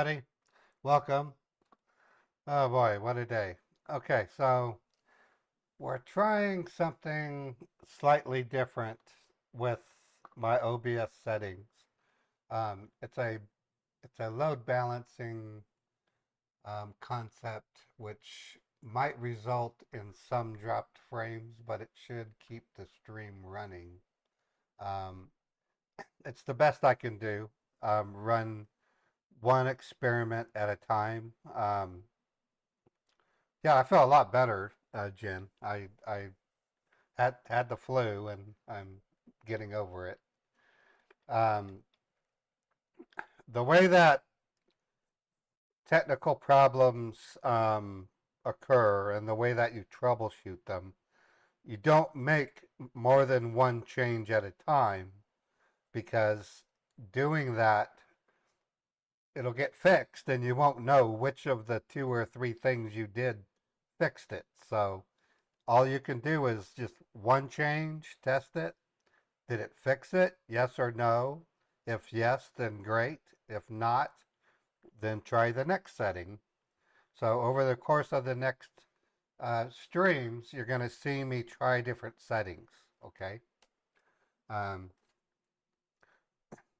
everybody. Welcome. Oh boy, what a day. Okay, so we're trying something slightly different with my OBS settings. It's a load balancing concept which might result in some dropped frames, but it should keep the stream running. Um, it's the best I can do. Run one experiment at a time. Yeah, I feel a lot better, Jen. I had the flu and I'm getting over it. Um, the way that technical problems occur and the way that you troubleshoot them, you don't make more than one change at a time because doing that, it'll get fixed and you won't know which of the two or three things you did fixed it. So all you can do is just one change, test it. Did it fix it? Yes or no? If yes, then great. If not, then try the next setting. So over the course of the next streams, you're going to see me try different settings. Okay. Um,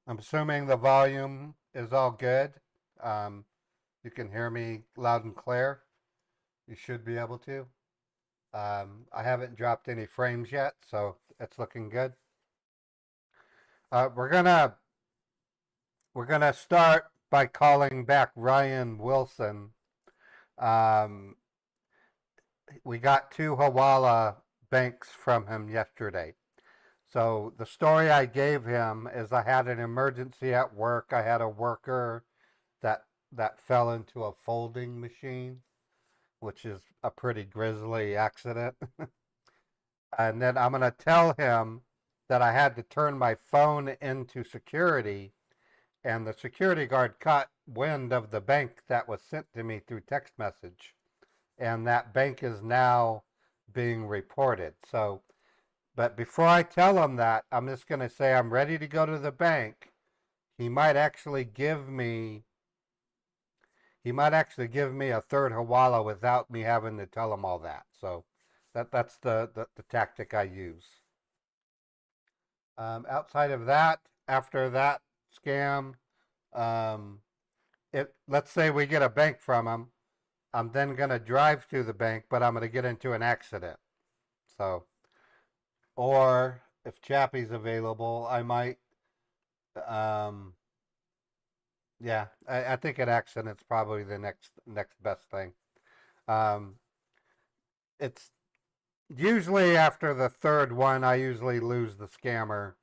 I'm assuming the volume is all good. Um, you can hear me loud and clear. You should be able to. I haven't dropped any frames yet, so it's looking good. Uh, we're gonna we're gonna start by calling back Ryan Wilson. Um, we got two Hawala banks from him yesterday. So the story I gave him is I had an emergency at work. I had a worker that fell into a folding machine, which is a pretty grisly accident. And then I'm going to tell him that I had to turn my phone into security, and the security guard caught wind of the bank that was sent to me through text message, and that bank is now being reported. So, but before I tell him that, I'm just going to say I'm ready to go to the bank. He might actually give me a third Hawala without me having to tell him all that. So that's the tactic I use. Outside of that, after that scam, um, let's say we get a bank from him, I'm then going to drive to the bank, but I'm going to get into an accident. So, or if Chappie's available, I might, um, yeah, I think an accident's probably the next best thing. Um, it's usually after the third one, I usually lose the scammer.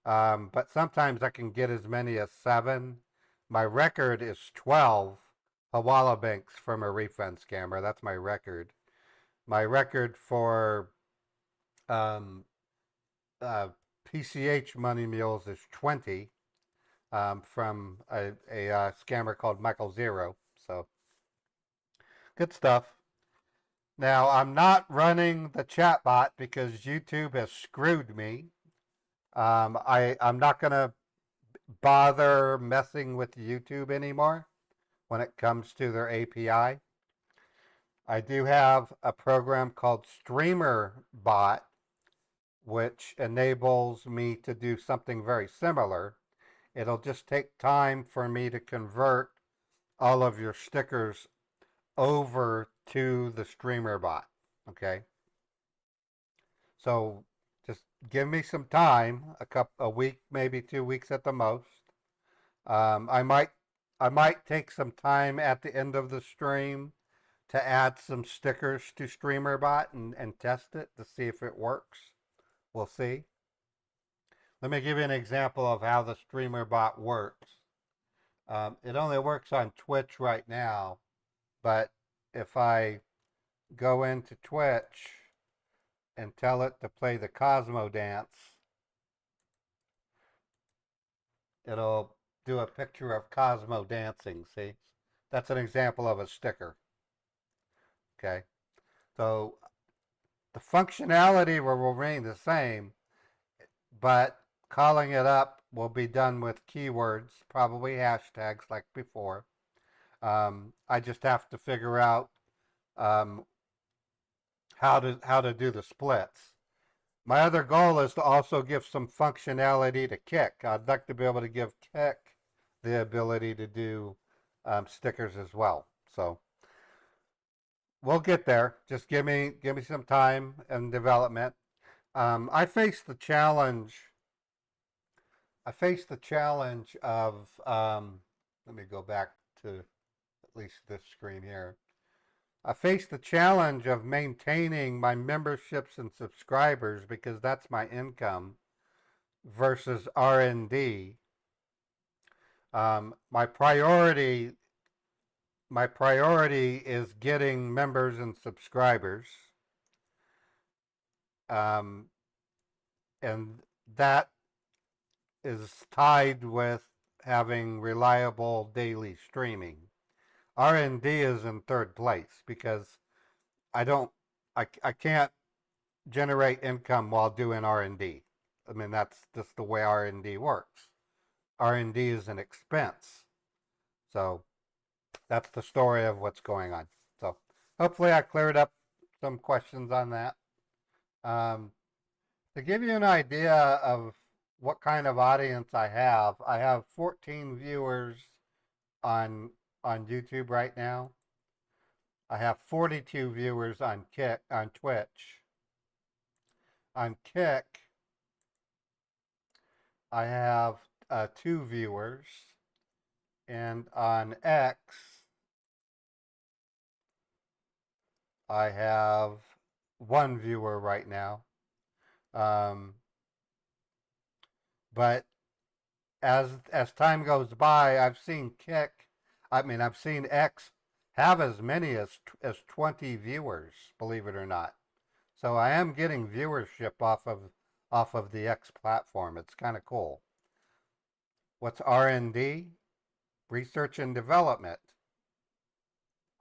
But sometimes I can get as many as 7. My record is 12 Hawala banks from a refund scammer. That's my record. My record for um, uh, PCH money mules is 20 from a scammer called Michael Zero. So good stuff. Now, I'm not running the chatbot because YouTube has screwed me. I'm not going to bother messing with YouTube anymore when it comes to their API. I do have a program called StreamerBot, which enables me to do something very similar. It'll just take time for me to convert all of your stickers over to the StreamerBot. Okay. So just give me some time, a week, maybe 2 weeks at the most. Um, I might I might take some time at the end of the stream to add some stickers to StreamerBot and test it to see if it works. We'll see. Let me give you an example of how the StreamerBot works. It only works on Twitch right now, but if I go into Twitch and tell it to play the Cosmo dance, it'll do a picture of Cosmo dancing. See, that's an example of a sticker. Okay, so the functionality will remain the same, but calling it up will be done with keywords, probably hashtags like before. I just have to figure out um, how to do the splits. My other goal is to also give some functionality to Kick. I'd like to be able to give Kick the ability to do stickers as well. So we'll get there. Just give me some time and development. I faced the challenge. I faced the challenge of. Let me go back to at least this screen here. I faced the challenge of maintaining my memberships and subscribers because that's my income versus R&D. My priority is getting members and subscribers, um, and that is tied with having reliable daily streaming. R&D is in third place because I don't I can't generate income while doing R&D. I mean that's just the way R&D works. R&D is an expense. So that's the story of what's going on. So hopefully I cleared up some questions on that. To give you an idea of what kind of audience I have 14 viewers on YouTube right now. I have 42 viewers on Twitch. On Kick, I have 2 viewers, and on X, I have 1 viewer right now. But as time goes by, I've seen I've seen X have as many as 20 viewers, believe it or not. So I am getting viewership off of the X platform. It's kind of cool. What's R&D? Research and development.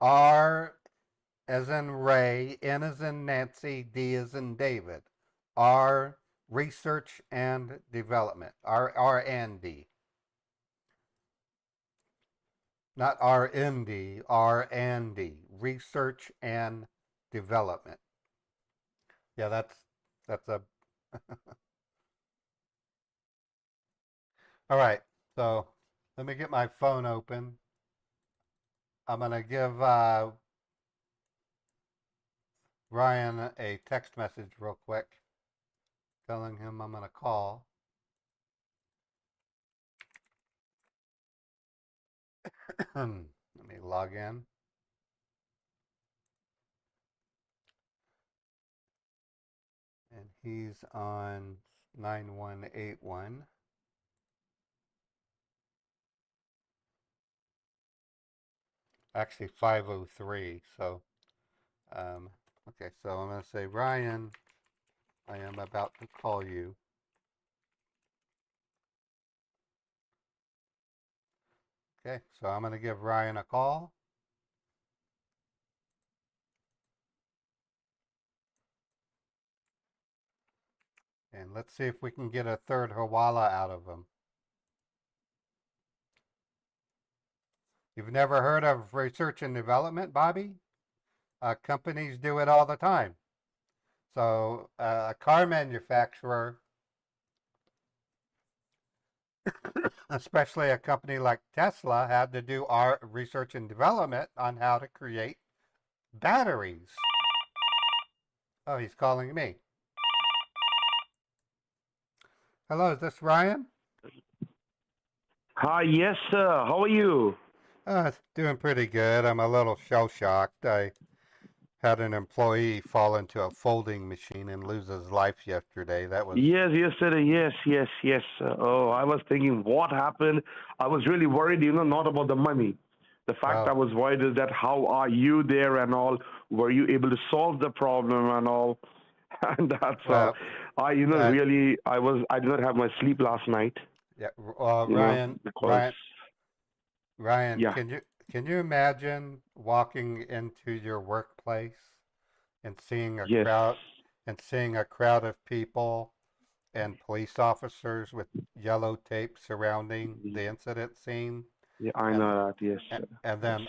R as in Ray, N as in Nancy, D as in David. R, research and development. R&D. Not R&D, R&D. Research and development. Yeah, that's a all right. So let me get my phone open. I'm gonna give Ryan a text message real quick, telling him I'm gonna call. Let me log in. And he's on 9181. Actually 503. So okay, so I'm gonna say, Ryan, I am about to call you. Okay, so I'm gonna give Ryan a call. And let's see if we can get a third Hawala out of him. You've never heard of research and development, Bobby? Companies do it all the time. So a car manufacturer, especially a company like Tesla, had to do our research and development on how to create batteries. Oh, he's calling me. Hello, is this Ryan? Hi, yes, sir. How are you? Doing pretty good. I'm a little shell-shocked. I had an employee fall into a folding machine and lose his life yesterday. That was Yes, yesterday. Yes, yes, yes. Oh, I was thinking what happened. I was really worried, not about the money. The fact I well, was worried is that how are you there and all? Were you able to solve the problem and all? And that's all. well, uh, Really, I did not have my sleep last night, yeah. because, Ryan, yeah, can you imagine walking into your workplace and yes. seeing a crowd of people and police officers with yellow tape surrounding the incident scene? Yeah, I and know that. Yes, and, sir. and Yes. then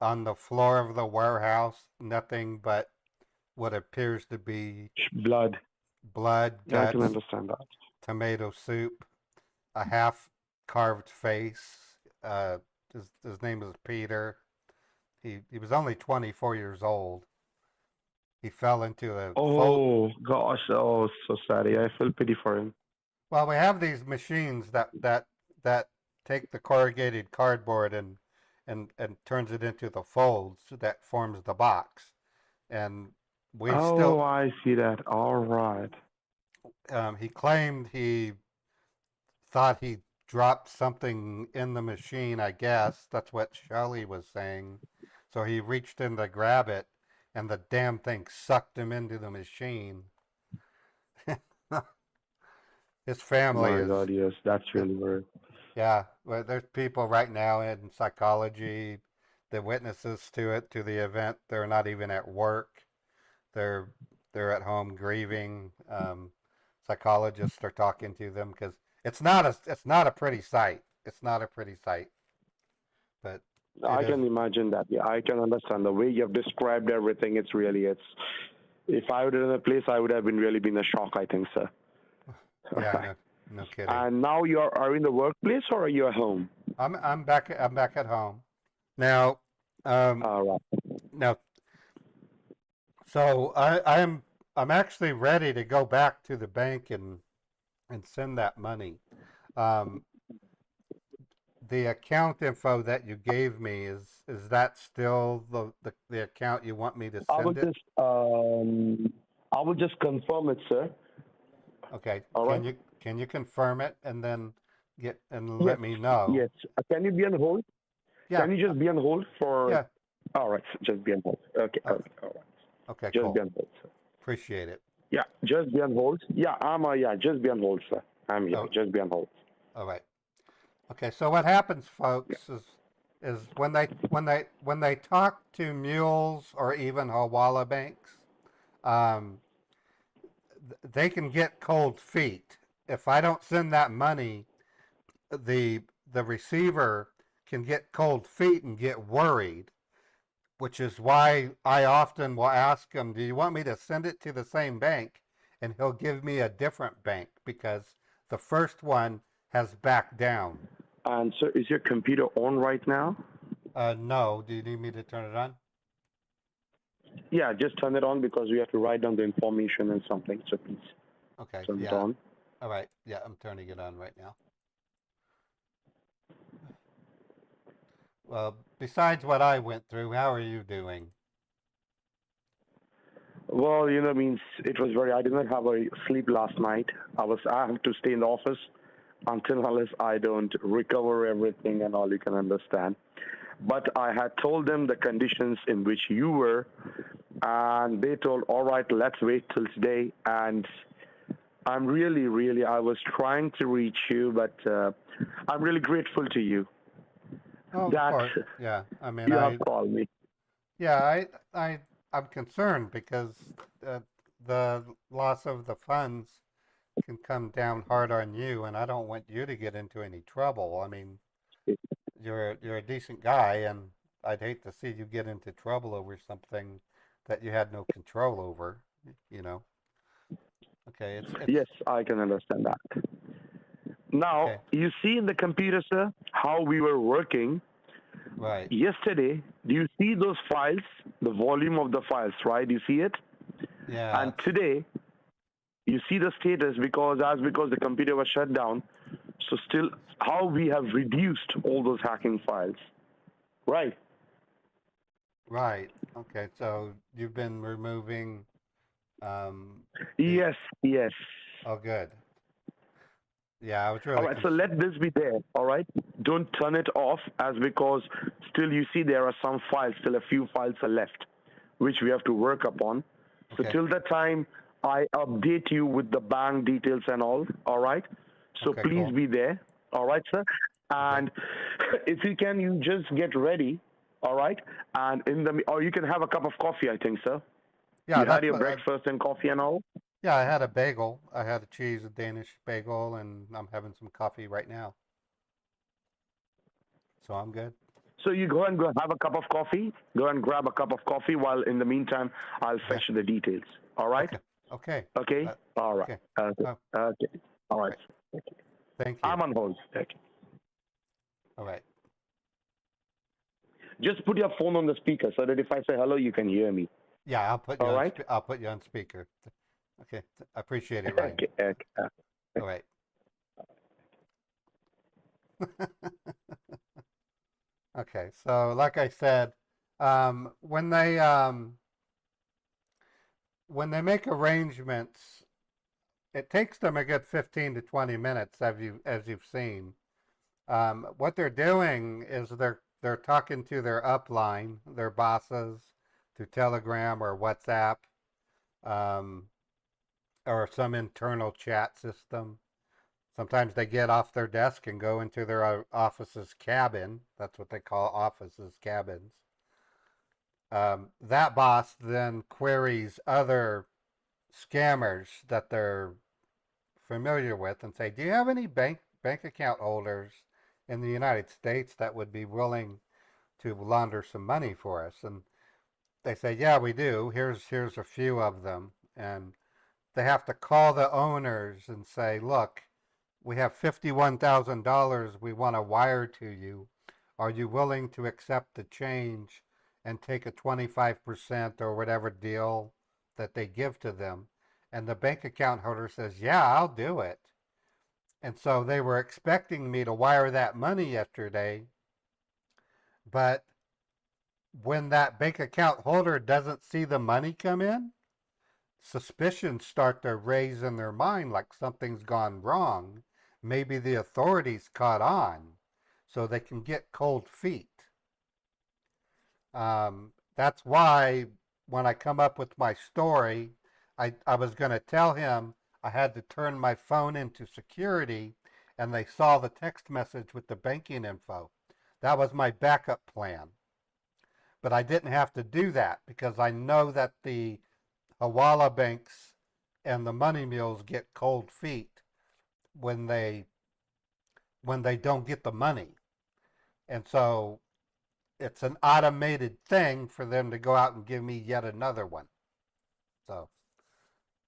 on the floor of the warehouse, nothing but what appears to be Blood. blood, Yeah, I can guts, understand that. tomato soup, a half carved face. His name is Peter. He was only 24 years old. He fell into a full. Oh gosh. Oh, so sorry. I feel pity for him. Well, we have these machines that take the corrugated cardboard and turns it into the folds that forms the box. And we Oh, still. I see that. All right. He claimed he thought he dropped something in the machine. I guess that's what Shelley was saying. So he reached in to grab it, and the damn thing sucked him into the machine. His family My is. God, yes, that's really weird. Yeah, well, there's people right now in psychology, the witnesses to it, to the event. They're not even at work. They're they're at home grieving. Psychologists are talking to them because it's not a pretty sight. It's not a pretty sight, but it I is. can imagine that. Yeah, I can understand the way you have described everything. It's. If I would have in a place, I would have been really been a shock. I think, sir. All Yeah, right. no kidding. And now you are in the workplace or are you at home? I'm back at home now. Um, All right. now, so I'm actually ready to go back to the bank and send that money. Um, the account info that you gave me is that still the account you want me to I will send it? just I will just confirm it, sir. Okay. All right. Can you confirm it and then get and Yes. let me know? Yes. Can you be on hold? Yeah. Can you just be on hold for? Yeah. All right. Just be on hold. Okay. Oh, Okay. All right. okay. Just be Cool. on hold, sir. Appreciate it. Yeah. Just be on hold. Yeah. Yeah. Just be on hold, sir. I'm here. Oh, Just be on hold. all right. Okay. So what happens, Yeah. folks, is when they talk to mules or even Hawala banks, um, they can get cold feet. If I don't send that money, the receiver can get cold feet and get worried, which is why I often will ask him, "Do you want me to send it to the same bank?" And he'll give me a different bank because the first one has backed down. And sir, is your computer on right now? No, do you need me to turn it on? Yeah. Just turn it on because we have to write down the information and something. So please Okay, turn it yeah. on. All right, yeah, I'm turning it on right now. Well, besides what I went through, how are you doing? Well, means it was very. I did not have a sleep last night. I have to stay in the office until unless I don't recover everything and all. You can understand. But I had told them the conditions in which you were, and they told, all right, let's wait till today. And I'm really, really, I was trying to reach you, but I'm really grateful to you Oh, of that course, yeah. I mean, you have called me. yeah, I'm concerned because uh, the loss of the funds can come down hard on you, and I don't want you to get into any trouble. I mean, you're a decent guy, and I'd hate to see you get into trouble over something that you had no control over. You know. Okay, it's Yes, I can understand that. Now, okay. you see in the computer, sir, how we were working Right. yesterday. Do you see those files, the volume of the files, right? You see it? Yeah. And today, you see the status because the computer was shut down. So still, how we have reduced all those hacking files, right? Right. Okay. So you've been removing the. Yes, yes. Oh, good. Yeah, I was All really right, so let this be there, all right? Don't turn it off as because still you see there are some files, still a few files are left, which we have to work upon. So okay. till the time I update you with the bank details and all right? So Okay. please Cool. be there, all right, sir? Okay. And if you can, you just get ready, all right? And or you can have a cup of coffee, I think, sir. Yeah, You had that's your what. breakfast and coffee and all? Yeah, I had a bagel. I had a cheese, a Danish bagel, and I'm having some coffee right now. So I'm good. So you go have a cup of coffee. Go and grab a cup of coffee. While in the meantime, I'll Yeah. fetch the details. All right. Okay. Okay. Okay. Uh, All right. okay. Okay. Oh, Okay. All right. right. Thank you. I'm on hold. Okay. All right. Just put your phone on the speaker so that if I say hello, you can hear me. Yeah, I'll put you All on. right. I'll put you on speaker. Okay. I appreciate it, Ryan. Okay. Okay. All right. Okay. So, like I said, um, when they um, when they make arrangements, it takes them a good 15 to 20 minutes, as you've seen. What they're doing is they're talking to their upline, their bosses, through Telegram or WhatsApp, um, or some internal chat system. Sometimes they get off their desk and go into their office's cabin. That's what they call offices, cabins. That boss then queries other scammers that they're familiar with and say, "Do you have any bank account holders in the United States that would be willing to launder some money for us?" And they say, "Yeah, we do. Here's a few of them." And they have to call the owners and say, "Look, we have $51,000 we want to wire to you. Are you willing to accept the change and take a 25% or whatever deal that they give to them?" And the bank account holder says, "Yeah, I'll do it." And so they were expecting me to wire that money yesterday, but when that bank account holder doesn't see the money come in, suspicions start to raise in their mind like something's gone wrong. Maybe the authorities caught on, so they can get cold feet. That's why when I come up with my story, I was going to tell him I had to turn my phone into security and they saw the text message with the banking info. That was my backup plan. But I didn't have to do that because I know that the Hawala banks and the money mules get cold feet when they don't get the money. And so it's an automated thing for them to go out and give me yet another one. So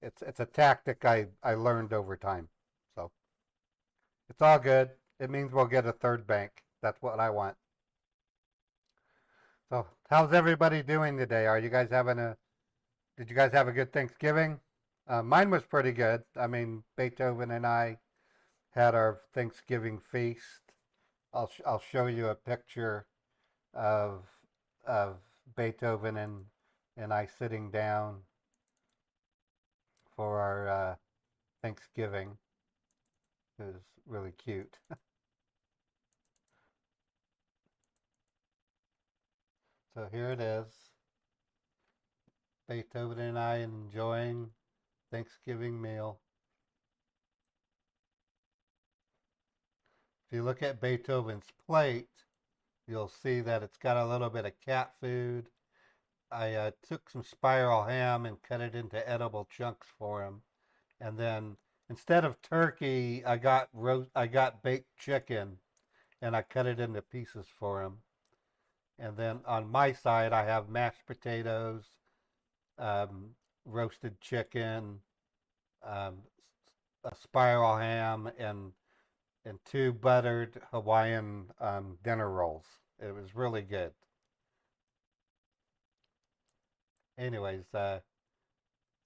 it's a tactic I learned over time. So it's all good. It means we'll get a third bank. That's what I want. So how's everybody doing today? Are you guys having a Did you guys have a good Thanksgiving? Mine was pretty good. I mean, Beethoven and I had our Thanksgiving feast. I'll show you a picture of of Beethoven and I sitting down for our Thanksgiving. It was really cute. So here it is. Beethoven and I enjoying Thanksgiving meal. If you look at Beethoven's plate, you'll see that it's got a little bit of cat food. I took some spiral ham and cut it into edible chunks for him. And then instead of turkey, I got baked chicken and I cut it into pieces for him. And then on my side, I have mashed potatoes, um, roasted chicken, um, a spiral ham, and two buttered Hawaiian dinner rolls. It was really good. Anyways,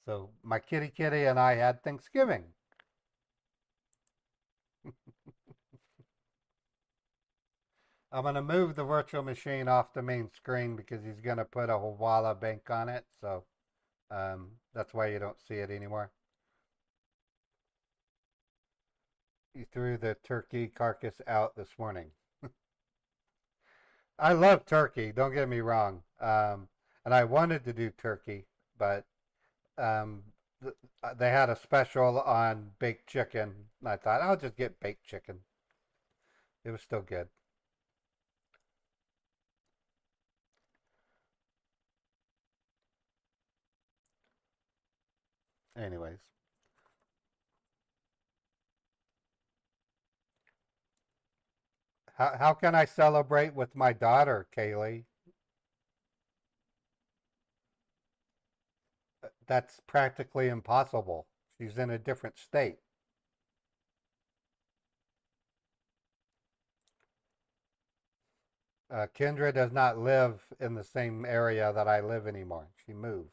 so my kitty and I had Thanksgiving. I'm going to move the virtual machine off the main screen because he's going to put a Hawala bank on it. So that's why you don't see it anymore. He threw the turkey carcass out this morning. I love turkey, don't get me wrong. And I wanted to do turkey, but um, they had a special on baked chicken. And I thought, I'll just get baked chicken. It was still good. Anyways, How can I celebrate with my daughter, Kaylee? That's practically impossible. She's in a different state. Kendra does not live in the same area that I live anymore. She moved.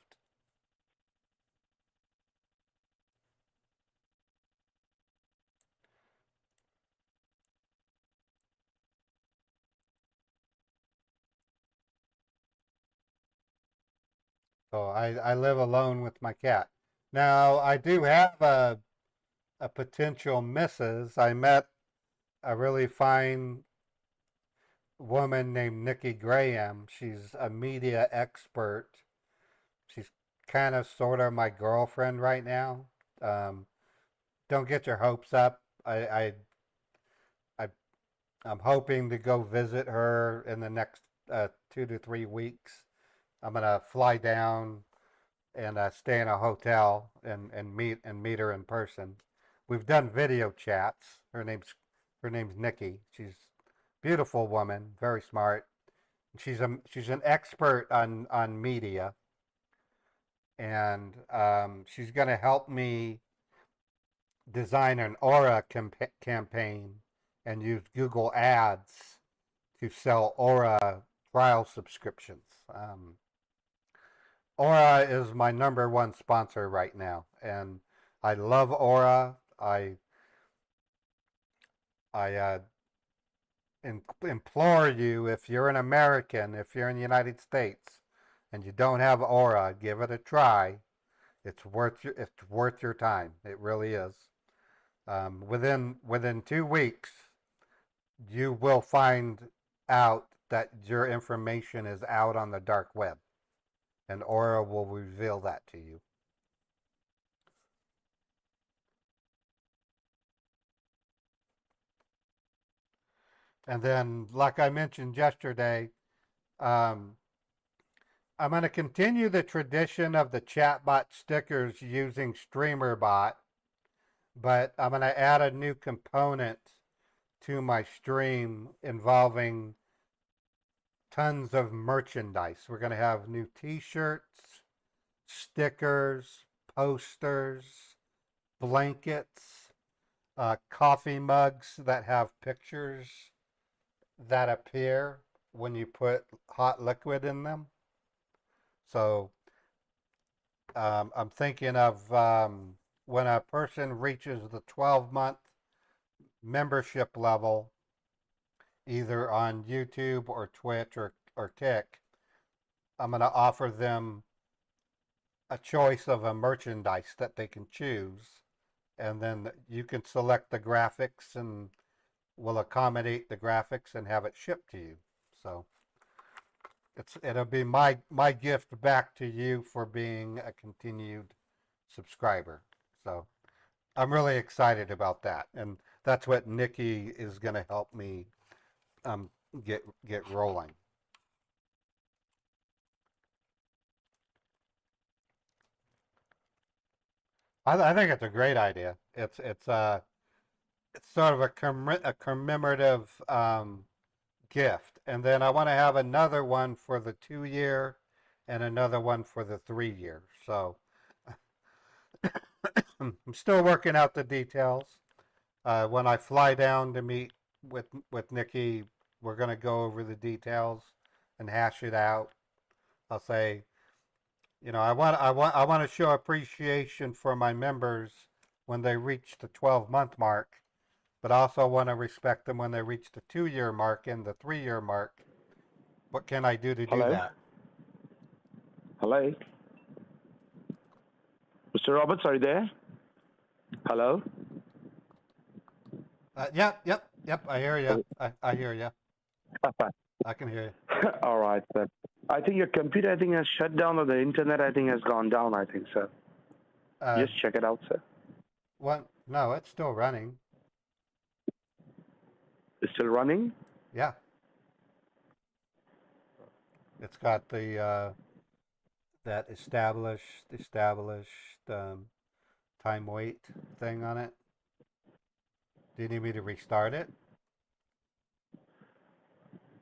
So I live alone with my cat. Now, I do have a potential missus. I met a really fine woman named Nikki Graham. She's a media expert. She's kind of sort of my girlfriend right now. Um, don't get your hopes up. I I'm hoping to go visit her in the next 2 to 3 weeks. I'm gonna fly down and stay in a hotel and meet her in person. We've done video chats. Her name's Nikki. She's a beautiful woman, very smart. She's an expert on media, and she's going to help me design an Aura campaign and use Google Ads to sell Aura trial subscriptions. Aura is my number one sponsor right now, and I love Aura. I implore you, if you're an American, if you're in the United States, and you don't have Aura, give it a try. It's worth your time. It really is. Within 2 weeks, you will find out that your information is out on the dark web, and Aura will reveal that to you. And then, like I mentioned yesterday, um, I'm going to continue the tradition of the chatbot stickers using StreamerBot, but I'm going to add a new component to my stream involving tons of merchandise. We're going to have new t-shirts, stickers, posters, blankets, coffee mugs that have pictures that appear when you put hot liquid in them. So I'm thinking of when a person reaches the 12-month membership level, either on YouTube or Twitch or Kick, I'm going to offer them a choice of a merchandise that they can choose. And then you can select the graphics and will accommodate the graphics and have it shipped to you. So it'll be my gift back to you for being a continued subscriber. So I'm really excited about that, and that's what Nikki is going to help me um, get rolling. I think it's a great idea. It's sort of a commemorative gift, and then I want to have another one for the 2 year and another one for the 3 year. So I'm still working out the details. When I fly down to meet with Nikki, we're going to go over the details and hash it out. I'll say, I want to show appreciation for my members when they reach the 12-month mark, but also want to respect them when they reach the 2 year mark and the 3 year mark. What can I do to do Hello? that? Hello? Mr. Roberts, are you there? Hello? Yep. I hear you. I hear you. I can hear you. All right, sir. I think your computer, I think, has shut down, or the internet, I think, has gone down, I think, sir. Uh, Just check it out, sir. what? No, it's still running. It's still running? Yeah, it's got the that established time wait thing on it. Do you need me to restart it?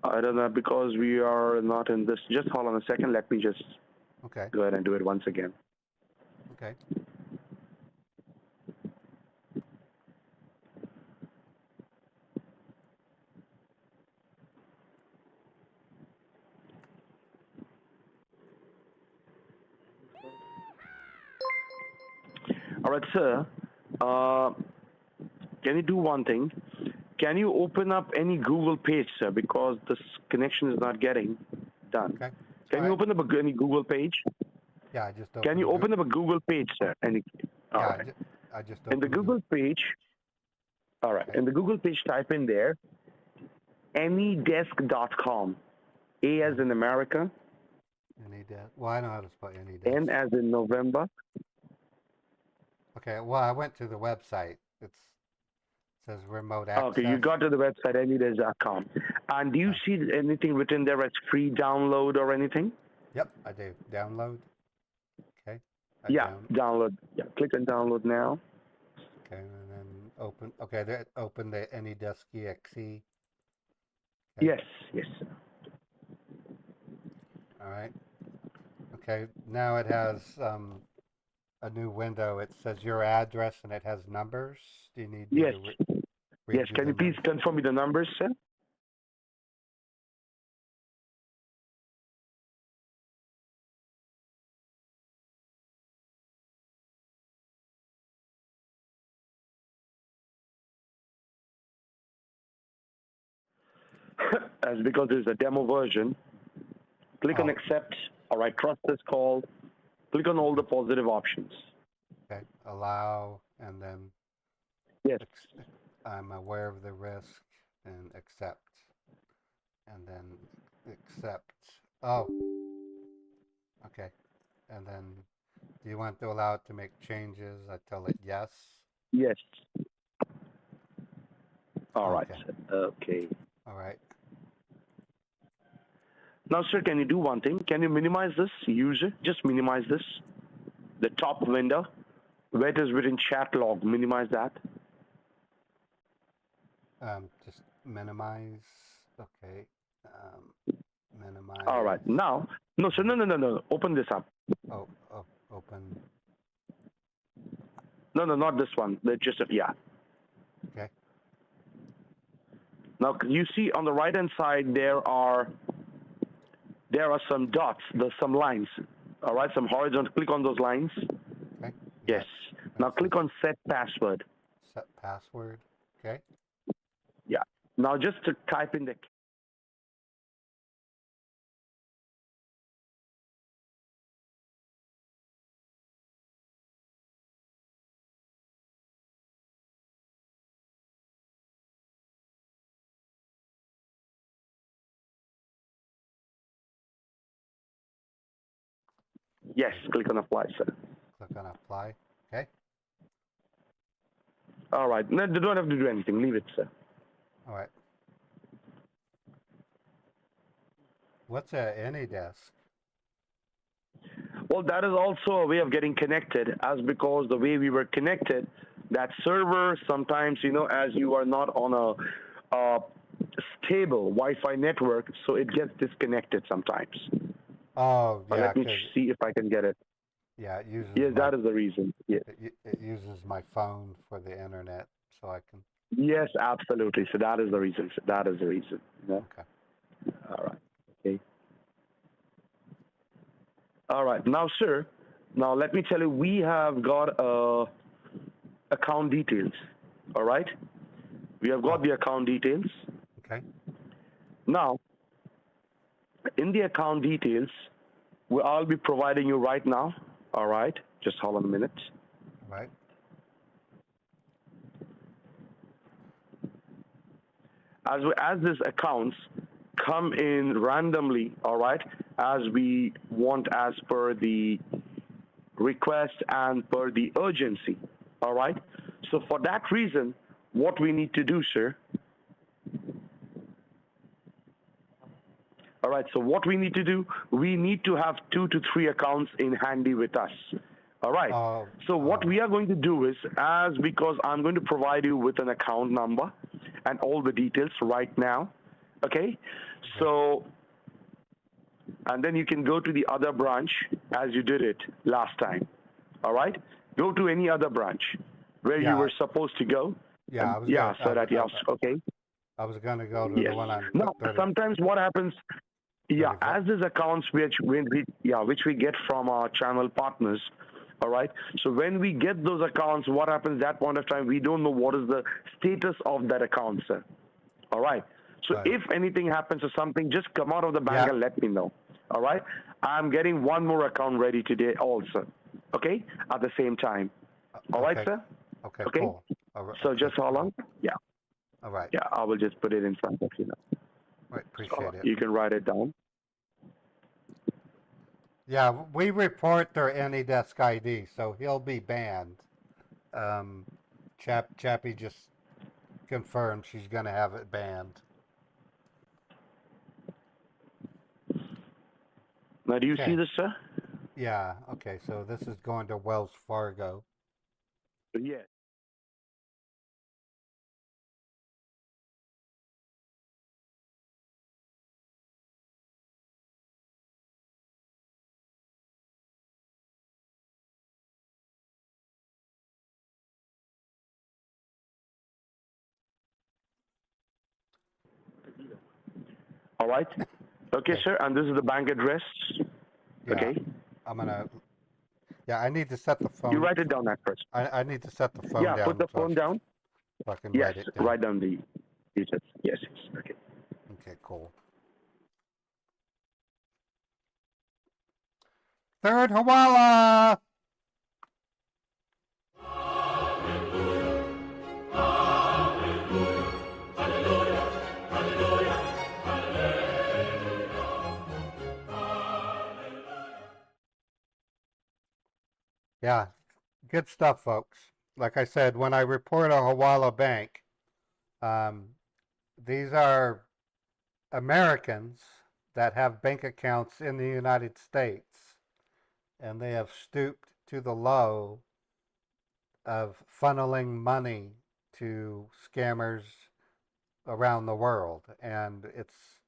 I don't know, because we are not in this. Just hold on a second. Let me just Okay. go ahead and do it once again. Okay. All right, sir. Uh, can you do one thing? Can you open up any Google page, sir? Because this connection is not getting done. Okay. Can All you right. open up any Google page? Yeah, I just Can you opened. open up a Google page, sir? All Yeah, right. I just In the opened. Google page, all right. Okay. In the Google page, type in there anydesk.com. A as in America, Any desk. Well, I know how to spell any N desk. as in November. Okay. Well, I went to the website. It says remote Okay, you access. got to the website anydesk.com. And do you Okay. see anything written there as free download or anything? Yep, I do. Download. Okay. I Yeah, download. Yeah, click on download now. Okay, and then open. Okay, that open the AnyDesk exe. Okay. Yes, yes. All right. Okay. Now it has a new window. It says your address and it has numbers. Do you need me Yes, to read yes. you Can the you please numbers? confirm me the numbers, sir? As because there's a demo version, click on Oh, accept. All right, trust this call. Click on all the positive options. okay. Allow and then Yes, I'm aware of the risk and accept and then accept. Oh, okay. And then do you want to allow it to make changes? I tell it yes. yes. All right. Okay. Okay. All right. Now, sir, can you do one thing? Can you minimize this user? Just minimize this. The top window where it is written chat log. Minimize that. Just minimize. Okay. Minimize. All right. Now, no, sir, no. Open this up. Oh, open. No, not this one. Just yeah. Okay. Now, you see on the right-hand side there are some dots. There's some lines. All right, some horizontal. Click on those lines. Okay. Yes. Now click on set password. Set password. Okay. Yeah. Now just to type in the. Yes. Click on apply, sir. Click on apply. Okay. All right. No, you don't have to do anything. Leave it, sir. All right. What's a AnyDesk? Well, that is also a way of getting connected, as because the way we were connected, that server sometimes, as you are not on a stable Wi-Fi network, so it gets disconnected sometimes. Oh, yeah. Let me see if I can get it. Yeah, it uses Yes, my. that is the reason. Yes. It uses my phone for the internet, so I can. Yes, absolutely. So that is the reason. So that is the reason. Yeah. Okay. All right. Okay. All right. Now, sir, now let me tell you, we have got account details. All right. We have got the account details. Okay. Now, in the account details, I'll be providing you right now. All right. Just hold on a minute. All right. As these accounts come in randomly, all right, as we want, as per the request and per the urgency, all right. So for that reason, what we need to do, sir. All right. So what we need to do, we need to have 2 to 3 accounts in handy with us. All right. So what we are going to do is, because I'm going to provide you with an account number and all the details right now, Okay, Okay. so and then you can go to the other branch as you did it last time. All right, go to any other branch where you Yeah. were supposed to go. Yeah. I was Yeah, gonna. so that yes, okay, I was gonna go to the yes. one on Now 30, sometimes what happens, yeah, 34. as these accounts which we get from our channel partners, all right. So when we get those accounts, what happens that point of time? We don't know what is the status of that account, sir. All right. So Right. if anything happens or something, just come out of the bank Yeah. and let me know. All right. I'm getting one more account ready today also. Okay. At the same time. All right, Okay. sir. Okay. Okay. Cool. All right. So Okay. just hold Cool. on. Yeah. All right. Yeah. I will just put it in front of you now. Right. So Appreciate it. you can write it down. Yeah. We report their AnyDesk ID, so he'll be banned. Um, Chappie just confirmed she's gonna have it banned. Now, do you see Okay. this, sir? Yeah. Okay. So this is going to Wells Fargo. Yes. All right. Okay, Okay. sir. And this is the bank address. Yeah. Okay. I'm gonna. Yeah. I need to set the You phone. write it down at first. I need to set the phone Yeah. Put down the phone down. so I can Yes. write it down. Write down the details. Yes. Yes. Okay. Okay. Cool. Third Hawala. Yeah, good stuff, folks. Like I said, when I report a Hawala bank, um, these are Americans that have bank accounts in the United States, and they have stooped to the low of funneling money to scammers around the world. And it's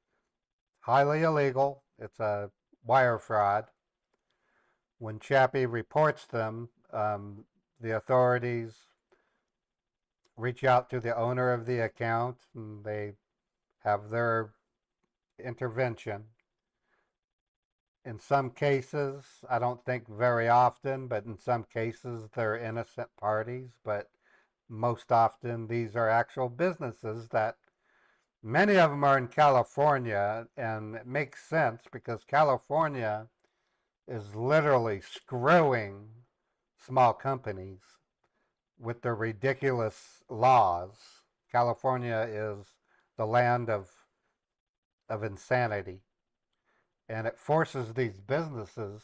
highly illegal. It's a wire fraud. When Chappie reports them, the authorities reach out to the owner of the account and they have their intervention. In some cases, I don't think very often, but in some cases, they're innocent parties. But most often, these are actual businesses that many of them are in California. And it makes sense because California is literally screwing small companies with their ridiculous laws. California is the land of insanity, and it forces these businesses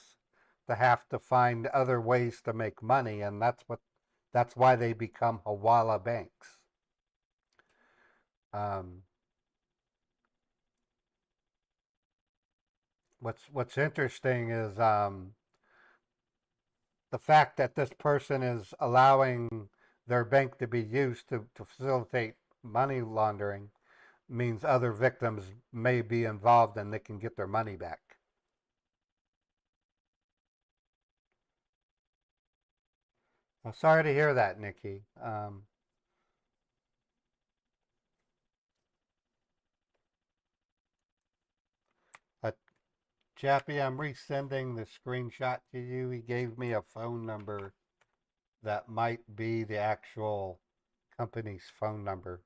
to have to find other ways to make money, and that's why they become Hawala banks. Um, what's interesting is the fact that this person is allowing their bank to be used to facilitate money laundering means other victims may be involved and they can get their money back. I'm sorry to hear that, Nikki. Uh, Chappie, I'm resending the screenshot to you. He gave me a phone number that might be the actual company's phone number.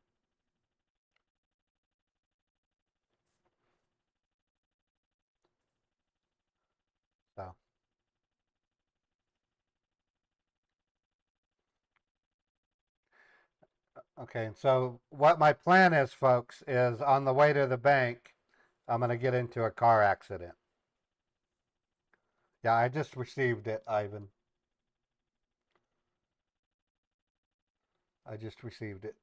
So, okay. So, what my plan is, folks, is on the way to the bank, I'm going to get into a car accident. Yeah, I just received it, Ivan. I just received it.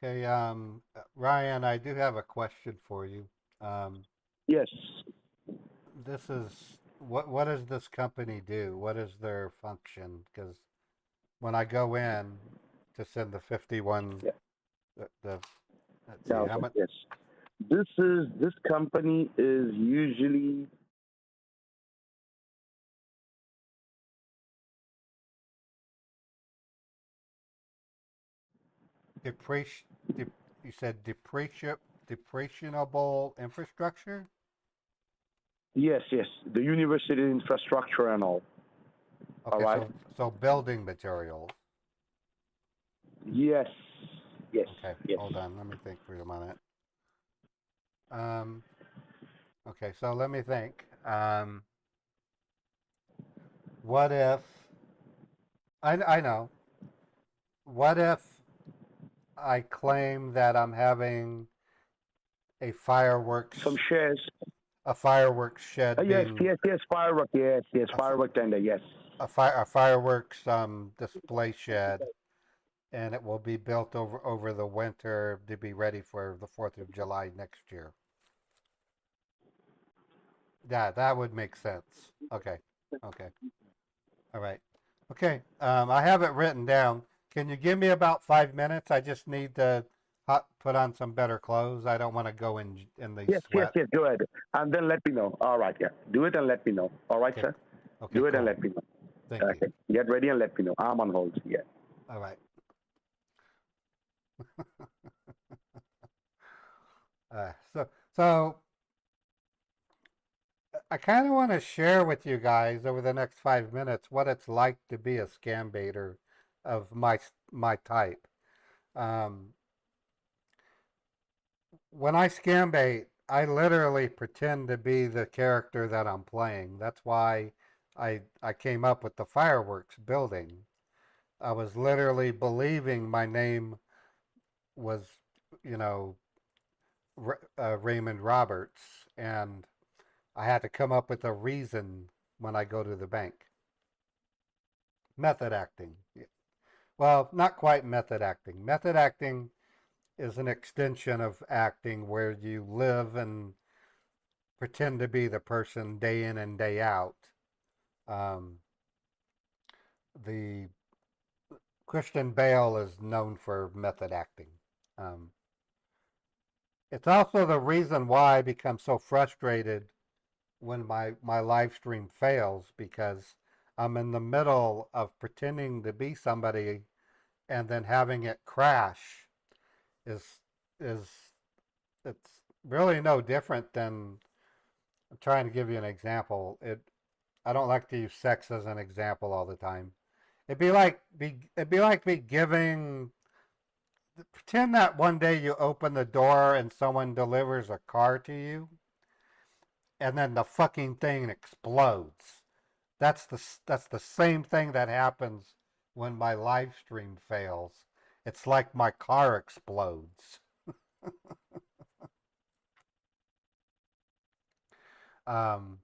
Okay, Ryan, I do have a question for you. Um, Yes. this is what does this company do? What is their function? Because when I go in to send the 51, Yeah. the let's Yeah. see how Okay. much Yes. This company is usually depreciation. You said depreciable infrastructure. yes, yes, the university infrastructure and all. All Okay, right. so building materials. Yes. Yes. Okay, Yes. hold on. Let me think for a minute. Um, okay, so let me think. What if I know? What if I claim that I'm having a Some fireworks shares. a fireworks shed Yes. being Yes. Yes. Firework. Yes. Yes. a, Firework tender. Yes. a fireworks display shed, and it will be built over the winter to be ready for the 4th of July next year. Yeah, that would make sense. Okay, okay, all right, okay. I have it written down. Can you give me about 5 minutes? I just need to put on some better clothes. I don't want to go in the Yes. Yes. sweat. Yes. Go ahead. And then let me know. All right. Yeah. Do it and let me know. All right, Okay, sir. okay, Do it and cool. let me know. Thank you. Okay. Get ready and let me know. I'm on hold. Yeah. All right. So I kind of want to share with you guys over the next 5 minutes what it's like to be a scam baiter of my type. Um, when I scam bait, I literally pretend to be the character that I'm playing. That's why I came up with the fireworks building. I was literally believing my name was, you know, Raymond Roberts, and I had to come up with a reason when I go to the bank. Method acting. Well, not quite method acting. Method acting is an extension of acting where you live and pretend to be the person day in and day out. Um, the Christian Bale is known for method acting. Um, it's also the reason why I become so frustrated when my live stream fails because I'm in the middle of pretending to be somebody and then having it crash is is it's really no different than I'm trying to give you an example. I don't like to use sex as an example all the time. It'd be like me giving pretend that one day you open the door and someone delivers a car to you and then the fucking thing explodes. That's the same thing that happens when my live stream fails. It's like my car explodes. Um,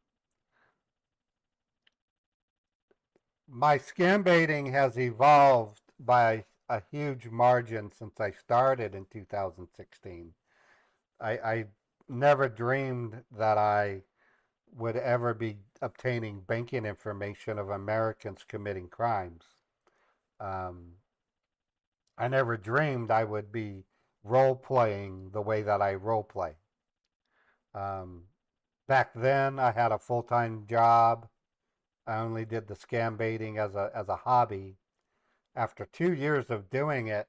my scam baiting has evolved by a huge margin since I started in 2016. I never dreamed that I would ever be obtaining banking information of Americans committing crimes. Um, I never dreamed I would be role playing the way that I role play. Um, back then, I had a full time job. I only did the scam baiting as a hobby. After 2 years of doing it,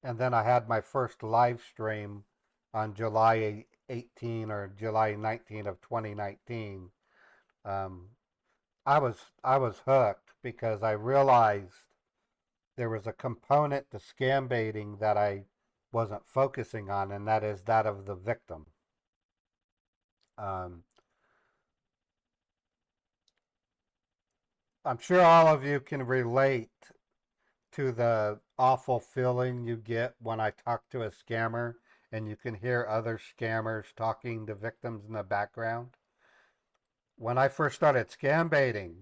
and then I had my first live stream on July 18 or July 19 of 2019. Um, I was hooked because I realized there was a component to scam baiting that I wasn't focusing on, and that is that of the victim. Um, I'm sure all of you can relate to the awful feeling you get when I talk to a scammer and you can hear other scammers talking to victims in the background. When I first started scam baiting,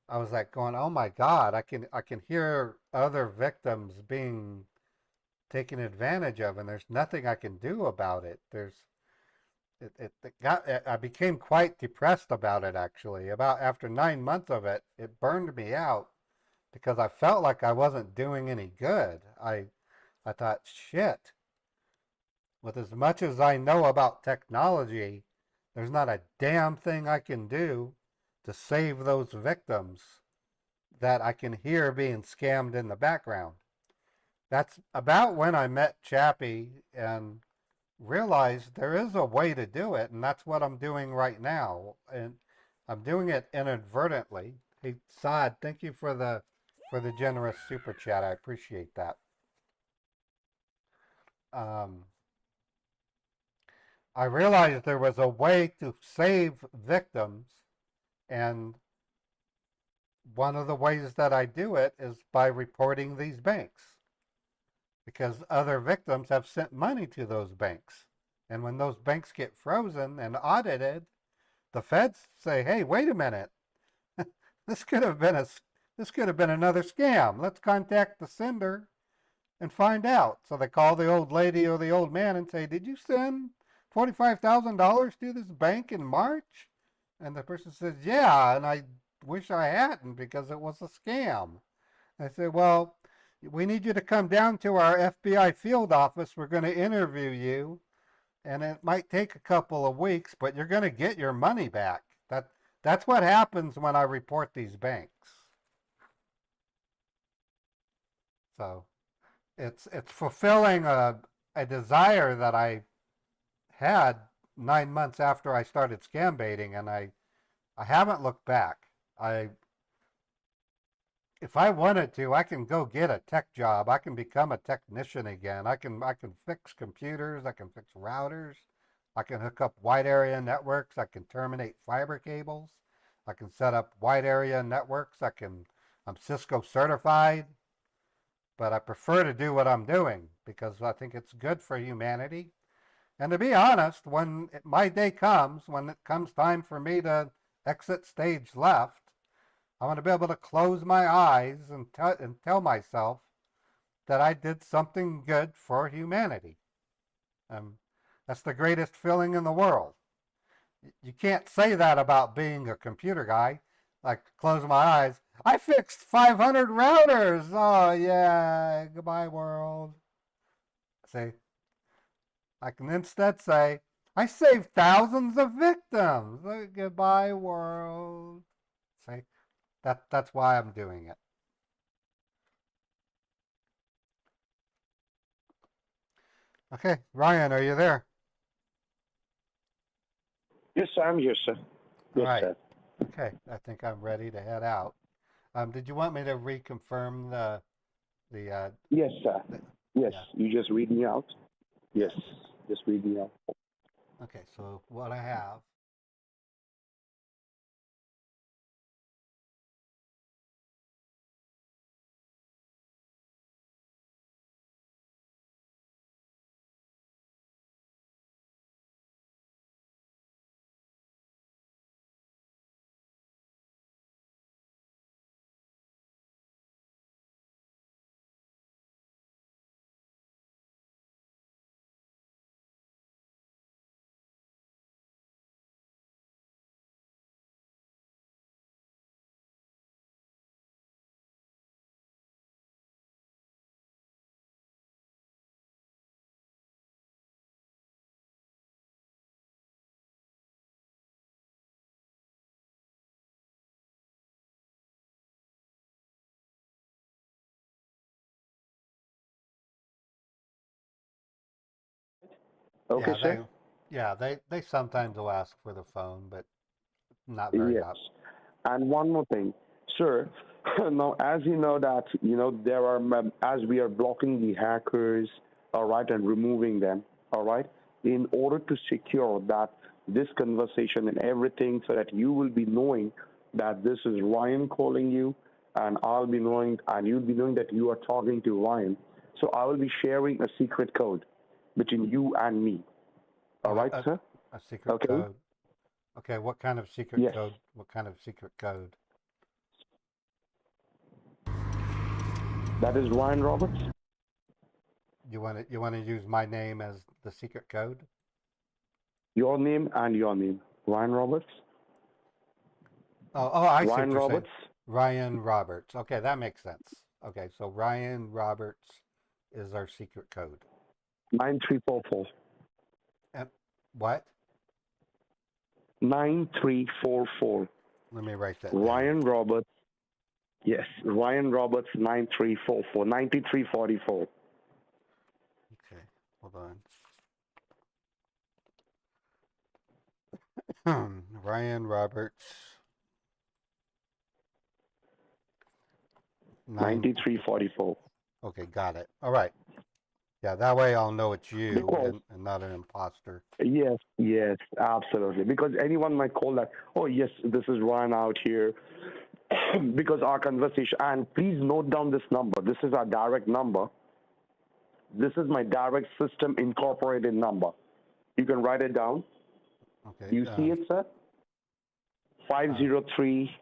I was like going, "Oh my God, I can hear other victims being taken advantage of, and there's nothing I can do about it. I became quite depressed about it actually. About after 9 months of it, it burned me out because I felt like I wasn't doing any good. I thought, shit, with as much as I know about technology, there's not a damn thing I can do to save those victims that I can hear being scammed in the background. That's about when I met Chappie and realized there is a way to do it, and that's what I'm doing right now. And I'm doing it inadvertently. Hey, Saad, thank you for the generous super chat. I appreciate that. Um, I realized there was a way to save victims, and one of the ways that I do it is by reporting these banks because other victims have sent money to those banks. And when those banks get frozen and audited, the feds say, "Hey, wait a minute. This could have been a this could have been another scam. Let's contact the sender and find out." So they call the old lady or the old man and say, "Did you send $45,000 to this bank in March?" And the person says, "Yeah, and I wish I hadn't because it was a scam." I said, "Well, we need you to come down to our FBI field office. We're going to interview you, and it might take a couple of weeks, but you're going to get your money back." That's what happens when I report these banks. So it's fulfilling a desire that I had 9 months after I started scam baiting, and I haven't looked back. I If I wanted to, I can go get a tech job. I can become a technician again. I can fix computers. I can fix routers. I can hook up wide area networks. I can terminate fiber cables. I can set up wide area networks. I'm Cisco certified, but I prefer to do what I'm doing because I think it's good for humanity. And to be honest, when my day comes, when it comes time for me to exit stage left, I want to be able to close my eyes and tell myself that I did something good for humanity. Um, that's the greatest feeling in the world. You can't say that about being a computer guy. Like, close my eyes. I fixed 500 routers. Oh, yeah. Goodbye, world. See, I can instead say, I saved thousands of victims. Goodbye, world. See, that's why I'm doing it. Okay, Ryan, are you there? Yes, I'm here, sir. All Yes, right. sir. Okay, I think I'm ready to head out. Did you want me to reconfirm the Yes, sir. the Yes, yeah, you just read me out. Yes, yes. just read me out. Okay, so what I have. Okay, Yeah, sir? they sometimes will ask for the phone, but not very Yes. often. And one more thing, sir. Now, as you know that there are as we are blocking the hackers, all right, and removing them, all right, in order to secure that this conversation and everything, so that you will be knowing that this is Ryan calling you, and I'll be knowing, and you'll be knowing that you are talking to Ryan. So I will be sharing a secret code between you and me. All Oh, right, sir? a secret Okay. code. Okay, what kind of secret Yes. code? What kind of secret code? That is Ryan Roberts. You want to use my name as the secret code? Your name and your name. Ryan Roberts. I see what Ryan you're saying. Roberts. Ryan Roberts. Okay, that makes sense. Okay, so Ryan Roberts is our secret code. 9344. And what? 9344. Let me write that down. Ryan Roberts. Yes, Ryan Roberts 9344. 9344. Okay, hold on. Ryan Roberts. 9344. Okay, got it. All right. Yeah, that way I'll know it's you Because and not an imposter. yes, yes, absolutely. Because anyone might call that, oh yes, this is Ryan out here. Because our conversation, and please note down this number. This is our direct number. This is my direct system incorporated number. You can write it down. Okay. You see it, sir? 503.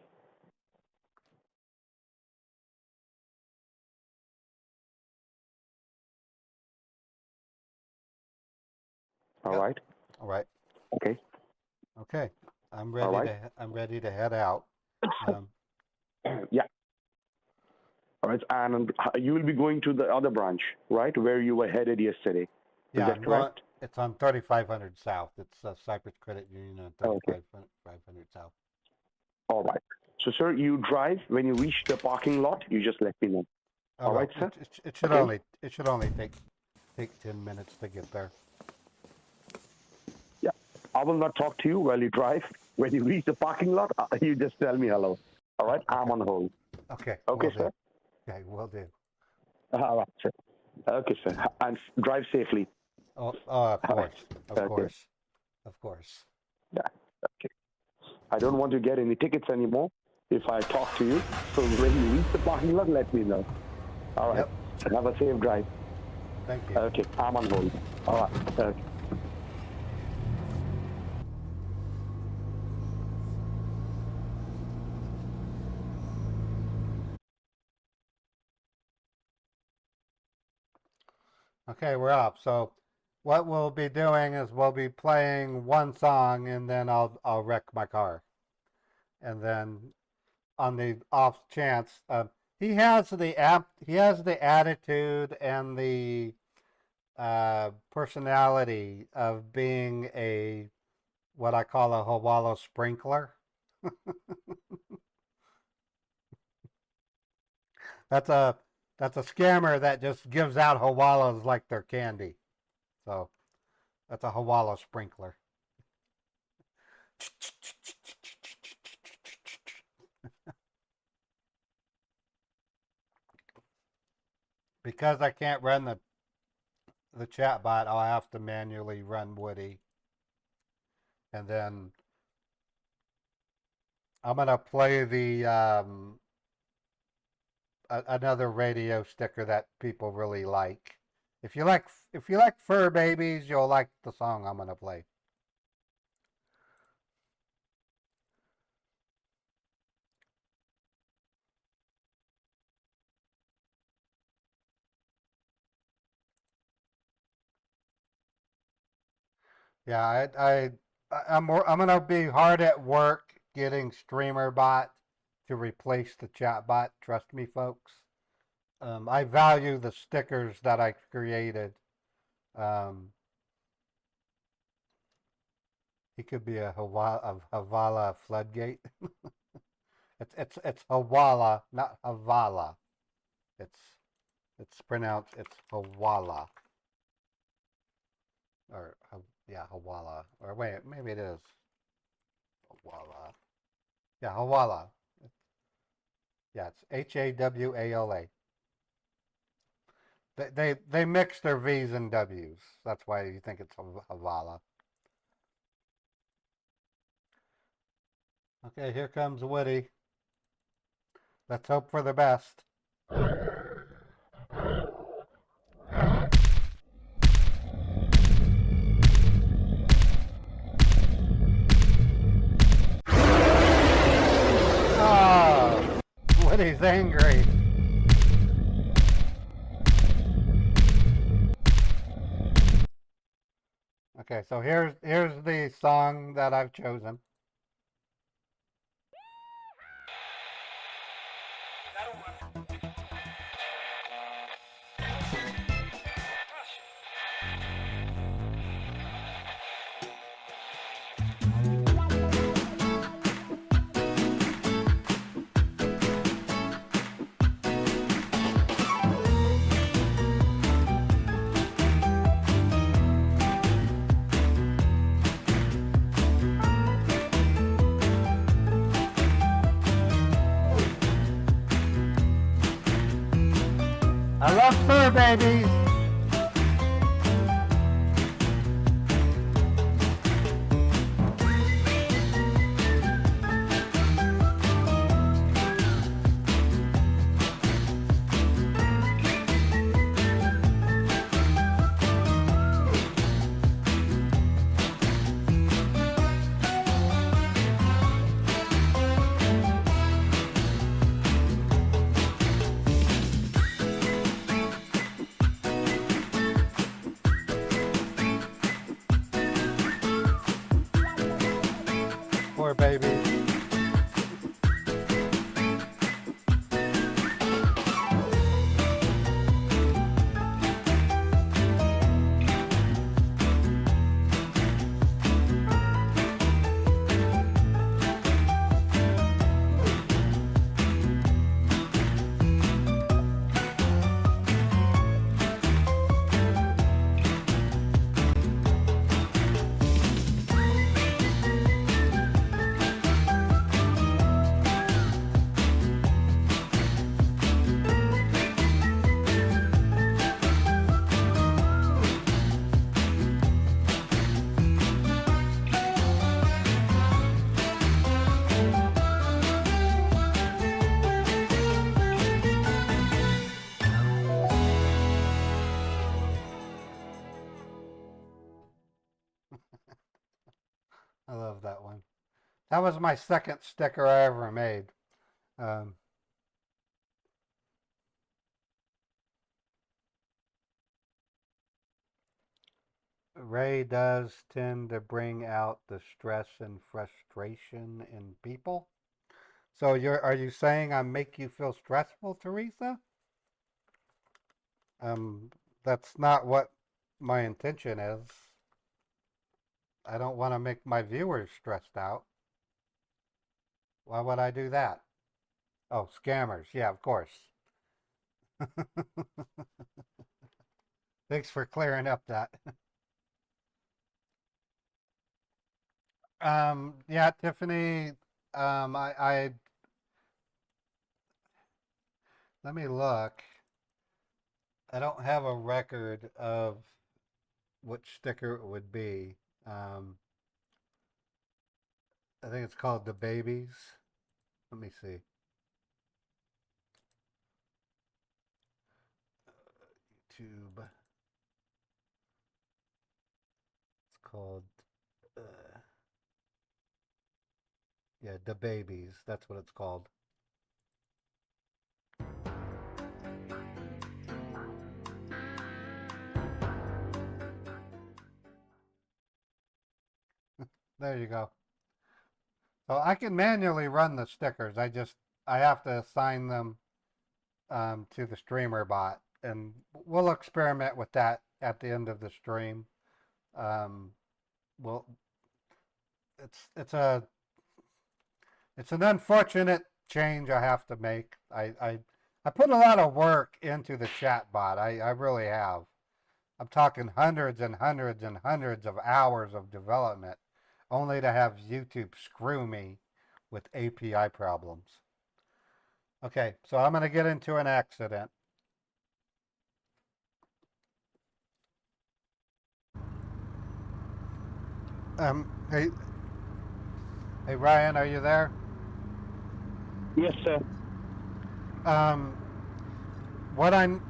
All right. All right. Okay. Okay. I'm All ready right. I'm ready to head out. Yeah. All right. And you will be going to the other branch, right, where you were headed yesterday. Yeah, Is that correct? It's on 3500 South. It's Cypress Credit Union on Okay. 3500 South. All right. So, sir, you drive. When you reach the parking lot, you just let me know. All right, sir? It should Okay. only take 10 minutes to get there. Yeah. I will not talk to you while you drive. When you reach the parking lot, you just tell me hello. All right? Okay. I'm on hold. Okay. Okay, Will sir? do. Okay, will do. All right, sir. Okay, sir. And drive safely. Of All right. course. Of Okay. course. Of course. Yeah. Okay. I don't want to get any tickets anymore if I talk to you. So when you reach the parking lot, let me know. All right. Yep. Have a safe drive. Thank you. Okay. I'm on hold. All right. Okay. Okay, we're up. So what we'll be doing is we'll be playing one song and then I'll wreck my car. And then on the off chance, he has the attitude and the personality of being a what I call a Hawala sprinkler. That's a scammer that just gives out Hawalas like they're candy. So that's a Hawala sprinkler. Because I can't run the chat bot, I'll have to manually run Woody. And then I'm gonna play the another radio sticker that people really like. If you like fur babies, you'll like the song I'm gonna play. Yeah, I'm gonna be hard at work getting StreamerBot to replace the chatbot. Trust me, folks. I value the stickers that I created. He could be a Havala floodgate. It's Hawala, not Havala. It's pronounced Hawala. Or yeah, Hawala. Or wait, maybe it is Hawala. Yeah, Hawala. Yeah, it's Hawala. They mix their V's and W's. That's why you think it's Havala. Okay, here comes Woody. Let's hope for the best. Oh, Woody's angry. Okay, Okay, so here's the song that I've chosen. I love fur babies. Poor babies. I love that one. That was my second sticker I ever made. Um, Ray does tend to bring out the stress and frustration in people. So are you saying I make you feel stressful, Teresa? Um, that's not what my intention is. I don't want to make my viewers stressed out. Why would I do that? Oh, scammers. Yeah, of course. Thanks for clearing up that. Yeah, Tiffany, I let me look. I don't have a record of which sticker it would be. Um, I think it's called The Babies. Let me see. YouTube. It's called, uh, yeah, The Babies. That's what it's called. There you go. So I can manually run the stickers. I have to assign them to the streamer bot, and we'll experiment with that at the end of the stream. Um, well, it's a it's an unfortunate change I have to make. I put a lot of work into the chat bot. I really have. I'm talking hundreds and hundreds and hundreds of hours of development, only to have YouTube screw me with API problems. Okay, so I'm going to get into an accident. Hey, hey, Ryan, are you there? Yes, sir. Um, what I'm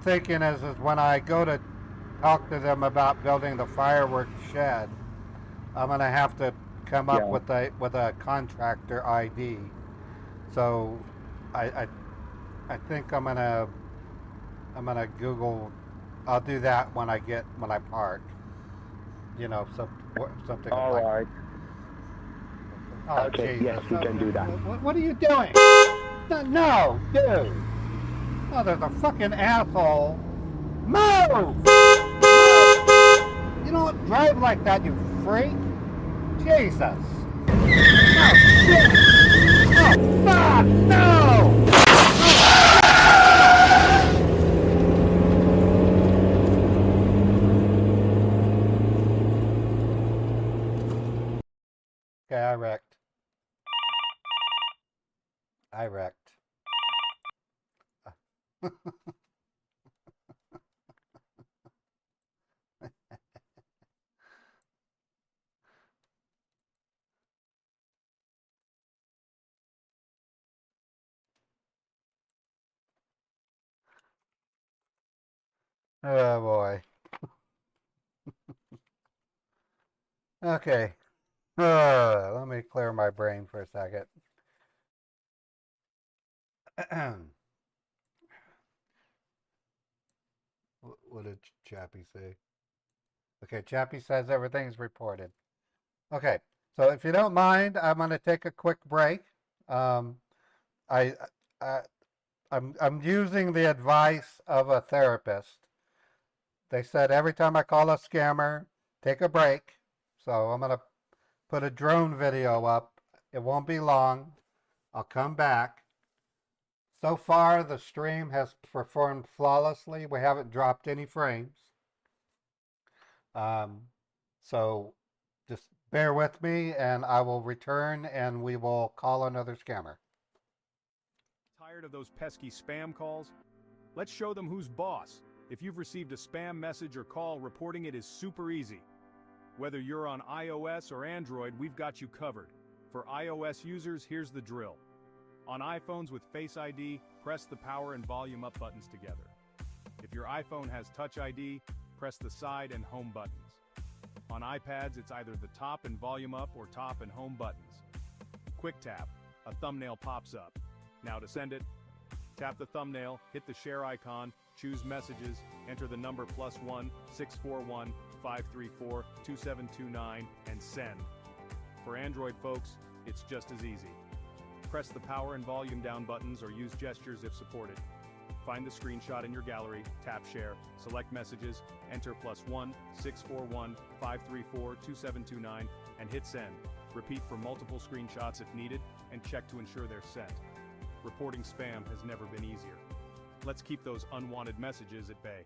thinking is when I go to talk to them about building the fireworks shed, I'm gonna have to come up with a contractor ID. So, I I think I'm gonna Google. I'll do that when I park. you know, something of All like, right. oh Okay. Yes, Jesus, we can do that. what are you doing? No, dude. Oh, there's a fucking asshole. Move! You don't drive like that, you freak. Jesus. Oh shit. Oh fuck, no! Okay, I wrecked. I wrecked. Oh boy. Okay. Let me clear my brain for a second. What did Chappie say? Okay, Chappie says everything's reported. Okay, so if you don't mind, I'm going to take a quick break. Um, I, I I'm using the advice of a therapist. They said every time I call a scammer, take a break. So I'm going to put a drone video up. It won't be long. I'll come back. So far, the stream has performed flawlessly. We haven't dropped any frames. Um, so just bear with me and I will return and we will call another scammer. Tired of those pesky spam calls? Let's show them who's boss. If you've received a spam message or call, reporting it is super easy. Whether you're on iOS or Android, we've got you covered. For iOS users, here's the drill. On iPhones with Face ID, press the power and volume up buttons together. If your iPhone has Touch ID, press the side and home buttons. On iPads, it's either the top and volume up or top and home buttons. Quick tap, a thumbnail pops up. Now to send it, tap the thumbnail, hit the share icon, choose messages, enter the number +1 641 534 2729 and send. For Android folks, it's just as easy. Press the power and volume down buttons or use gestures if supported. Find the screenshot in your gallery, tap share, select messages, enter +1 641 534 2729 and hit send. Repeat for multiple screenshots if needed and check to ensure they're sent. Reporting spam has never been easier. Let's keep those unwanted messages at bay.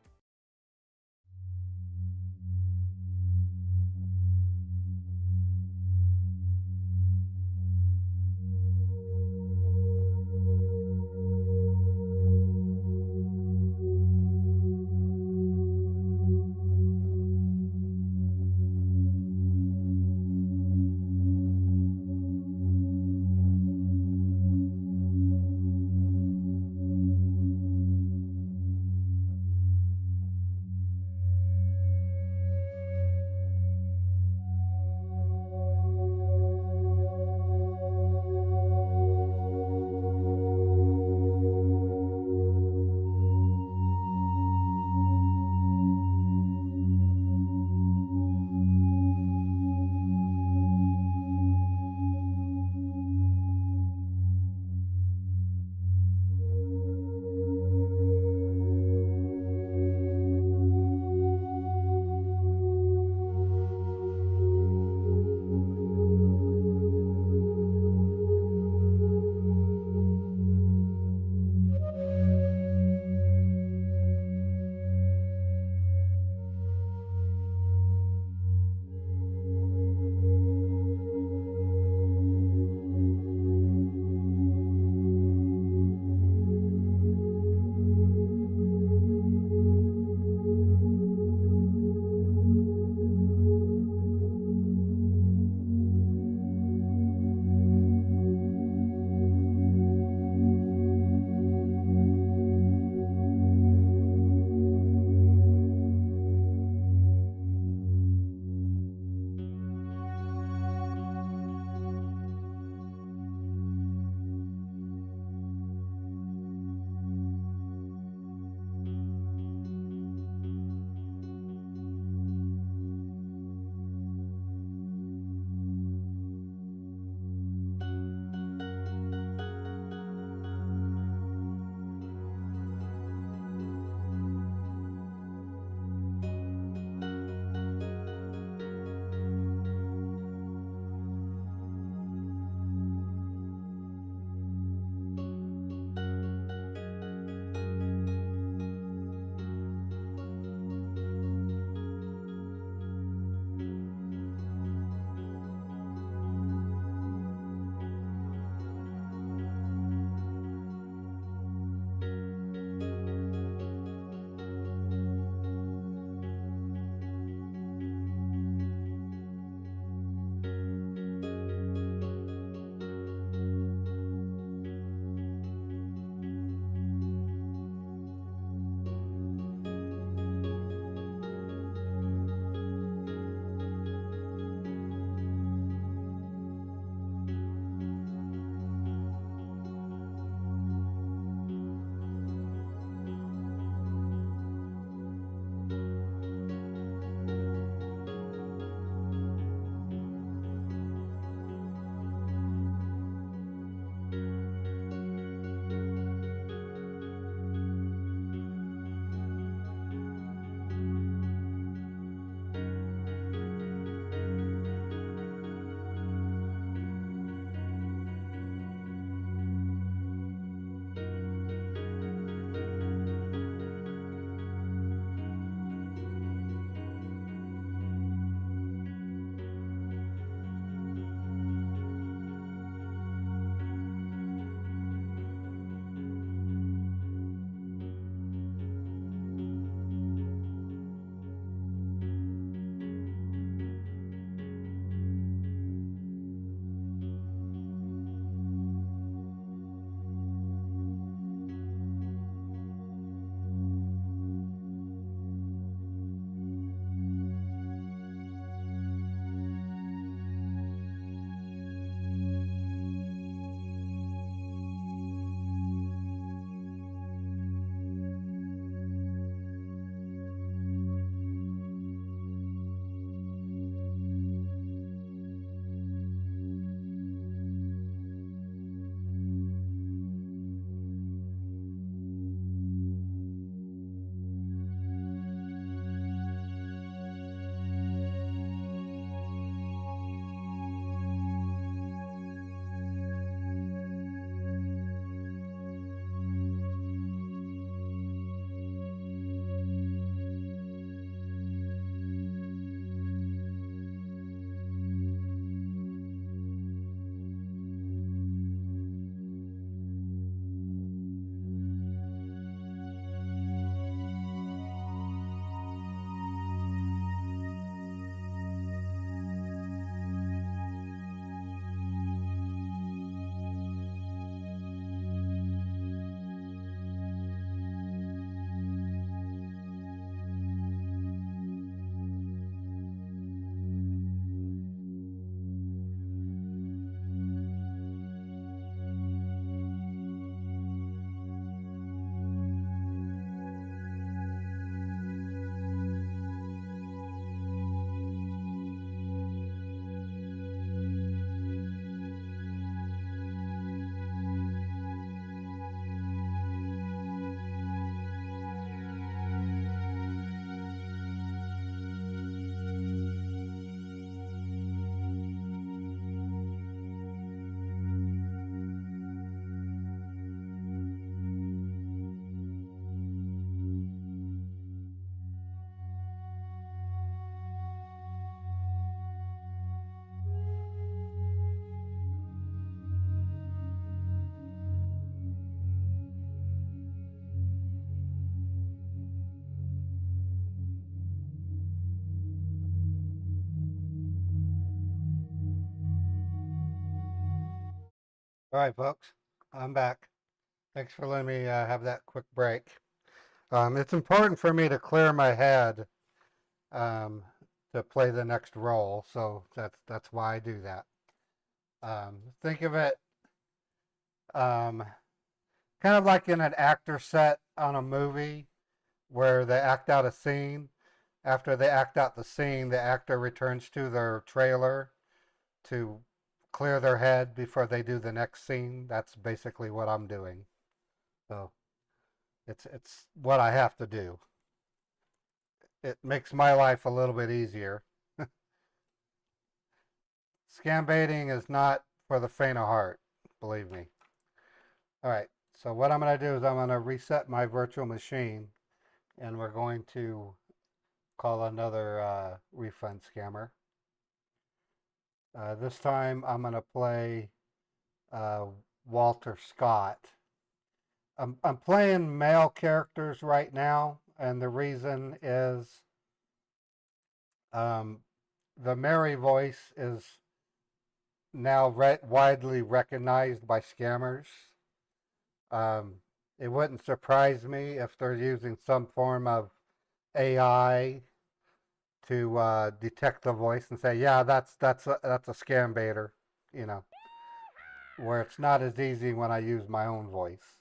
All right, folks, I'm back. Thanks for letting me have that quick break. It's important for me to clear my head um, to play the next role, so that's why I do that. Think of it um, kind of like in an actor set on a movie where they act out a scene. After they act out the scene, the actor returns to their trailer to clear their head before they do the next scene. That's basically what I'm doing. So it's what I have to do. It makes my life a little bit easier. Scam baiting is not for the faint of heart, believe me. All right, so what I'm going to do is I'm going to reset my virtual machine, and we're going to call another refund scammer. This time I'm going to play uh, Walter Scott. I'm playing male characters right now, and the reason is the Mary voice is now widely recognized by scammers. Um, it wouldn't surprise me if they're using some form of AI to detect the voice and say, yeah, that's a scam baiter, you know, where it's not as easy when I use my own voice.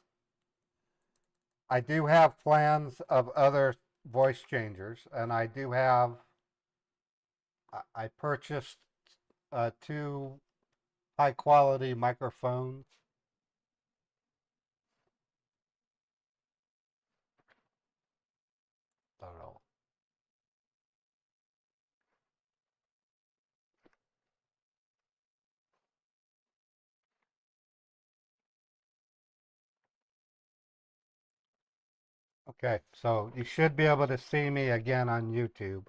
I do have plans of other voice changers, and I do have. I purchased two high quality microphones. I don't know. Okay, so you should be able to see me again on YouTube.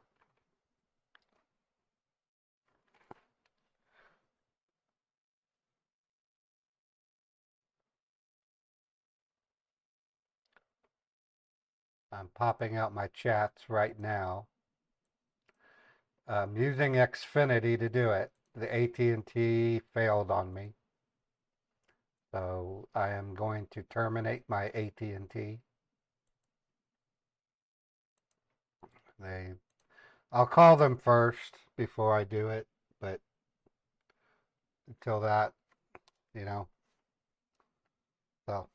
I'm popping out my chats right now. I'm using Xfinity to do it. The AT&T failed on me. So I am going to terminate my AT&T. I'll call them first before I do it, but until that, you know, so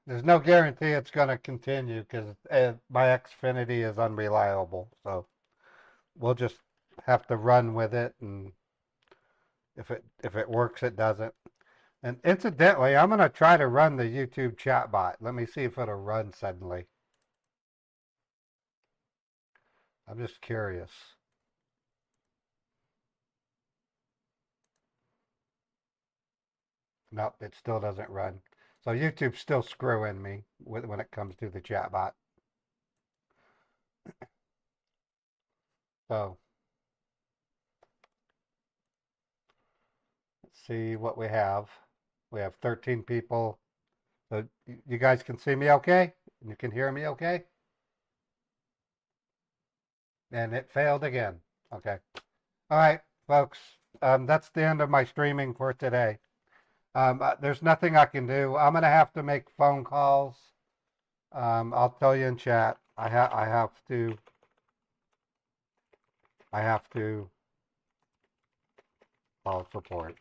there's no guarantee it's going to continue because my Xfinity is unreliable. So we'll just have to run with it, and if it works, it doesn't. And incidentally, I'm going to try to run the YouTube chatbot. Let me see if it'll run suddenly. I'm just curious. Nope, it still doesn't run. So YouTube's still screwing me when it comes to the chatbot. So let's see what we have. We have 13 people. So you guys can see me okay? You can hear me okay? And it failed again. Okay. All right, folks. That's the end of my streaming for today. There's nothing I can do. I'm gonna have to make phone calls. I'll tell you in chat. I have to call support.